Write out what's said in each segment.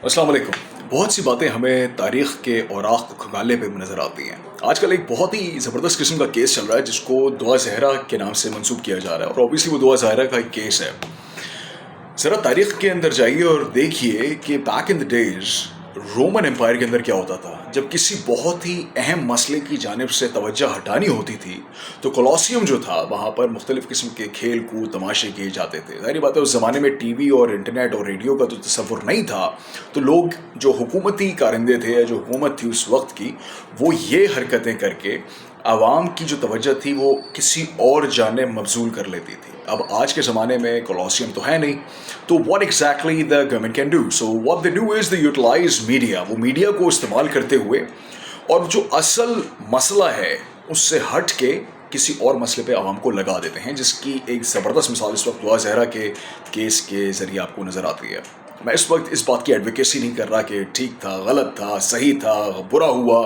अस्सलाम वालेकुम। बहुत सी बातें हमें तारीख़ के औराक़ को खंगालने पे नज़र आती हैं। आजकल एक बहुत ही ज़बरदस्त किस्म का केस चल रहा है जिसको दुआ ज़हरा के नाम से मंसूब किया जा रहा है, और ऑब्वियसली वो दुआ ज़हरा का एक केस है। ज़रा तारीख़ के अंदर जाइए और देखिए कि back in the days Roman Empire के अंदर क्या होता था। जब किसी बहुत ही अहम मसले की जानिब से तवज्जो हटानी होती थी तो कोलोसियम जो था वहाँ पर मुख्तलिफ़ किस्म के खेल कूद तमाशे किए जाते थे। ज़ाहिर बात है उस ज़माने में टीवी और इंटरनेट और रेडियो का तो तसव्वुर नहीं था, तो लोग जो हुकूमती कारिंदे थे या जो हुकूमत थी उस वक्त की, वो ये हरकतें करके आवाम की जो तवज्जो थी वो किसी और जानिब मबज़ूल कर लेती थी। अब आज के ज़माने में कोलोसियम तो है नहीं, तो what exactly the government can do? So what they do is they utilize media. वो मीडिया को इस्तेमाल करते हुए और जो असल मसला है उससे हट के किसी और मसले पे आवाम को लगा देते हैं, जिसकी एक ज़बरदस्त मिसाल इस वक्त दुआ ज़हरा के केस के ज़रिए आपको नज़र आती है। मैं इस वक्त इस बात की एडवोकेसी नहीं कर रहा कि ठीक था, गलत था, सही था, बुरा हुआ।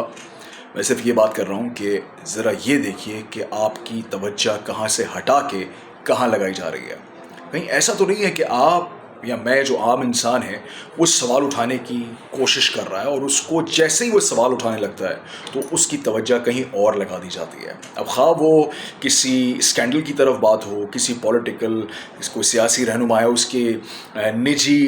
मैं सिर्फ ये बात कर रहा हूँ कि ज़रा ये देखिए कि आपकी तवज्जो कहाँ से हटा के कहाँ लगाई जा रही है। कहीं ऐसा तो नहीं है कि आप या मैं जो आम इंसान है वो सवाल उठाने की कोशिश कर रहा है और उसको जैसे ही वो सवाल उठाने लगता है तो उसकी तवज्जो कहीं और लगा दी जाती है। अब ख़्वाह वो किसी स्कैंडल की तरफ बात हो, किसी पॉलिटिकल कोई सियासी रहनुमा है उसके निजी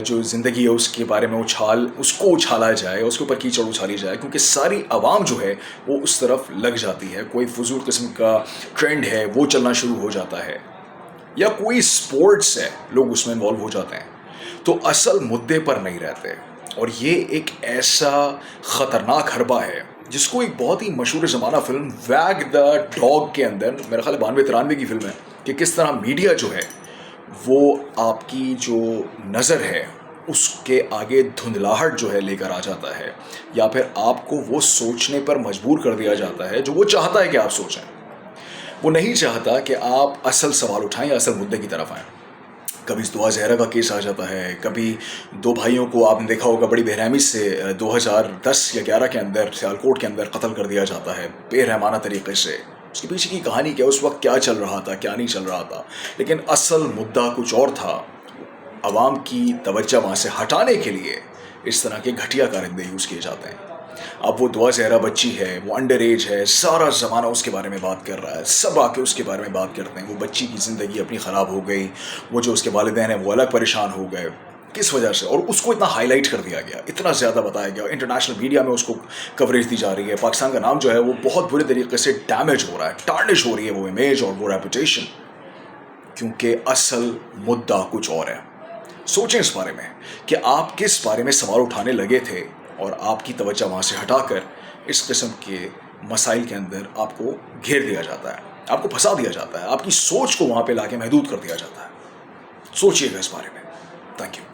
जो ज़िंदगी है उसके बारे में उसको उछाला जाए, उसके ऊपर कीचड़ उछाली जाए, क्योंकि सारी आवाम जो है वो उस तरफ लग जाती है। कोई फजूल किस्म का ट्रेंड है वो चलना शुरू हो जाता है, या कोई स्पोर्ट्स है लोग उसमें इन्वॉल्व हो जाते हैं, तो असल मुद्दे पर नहीं रहते। और ये एक ऐसा ख़तरनाक हरबा है जिसको एक बहुत ही मशहूर ज़माना फिल्म वैग द डॉग के अंदर, मेरा ख्याल 92-93 की फिल्म है, कि किस तरह मीडिया जो है वो आपकी जो नज़र है उसके आगे धुंधलाहट जो है लेकर आ जाता है, या फिर आपको वो सोचने पर मजबूर कर दिया जाता है जो वो चाहता है कि आप सोचें। वो नहीं चाहता कि आप असल सवाल उठाएं या असल मुद्दे की तरफ आएँ। कभी दुआ ज़हरा का केस आ जाता है, कभी दो भाइयों को आपने देखा होगा बड़ी बेरहमी से 2010 या 11 के अंदर सियालकोट के अंदर कत्ल कर दिया जाता है बेरहमाना तरीके से। उसके पीछे की कहानी क्या, उस वक्त क्या चल रहा था, क्या नहीं चल रहा था, लेकिन असल मुद्दा कुछ और था। आवाम की तवज्जो वहाँ से हटाने के लिए इस तरह के घटिया कारिंदे यूज़ किए जाते हैं। अब वो दुआ ज़हरा बच्ची है, वो अंडर एज है, सारा ज़माना उसके बारे में बात कर रहा है, सब आके उसके बारे में बात करते हैं। वो बच्ची की ज़िंदगी अपनी ख़राब हो गई, वो जो उसके वालिदैन हैं वो अलग परेशान हो गए, किस वजह से, और उसको इतना हाईलाइट कर दिया गया, इतना ज़्यादा बताया गया, इंटरनेशनल मीडिया में उसको कवरेज दी जा रही है। पाकिस्तान का नाम जो है वो बहुत बुरे तरीके से डैमेज हो रहा है, टार्निश हो रही है वो इमेज और वो रेपुटेशन, क्योंकि असल मुद्दा कुछ और है। सोचें इस बारे में कि आप किस बारे में सवाल उठाने लगे थे और आपकी तवज्जो वहाँ से हटाकर इस किस्म के मसाइल के अंदर आपको घेर दिया जाता है, आपको फंसा दिया जाता है, आपकी सोच को वहाँ पे लाके महदूद कर दिया जाता है। सोचिएगा इस बारे में। Thank you.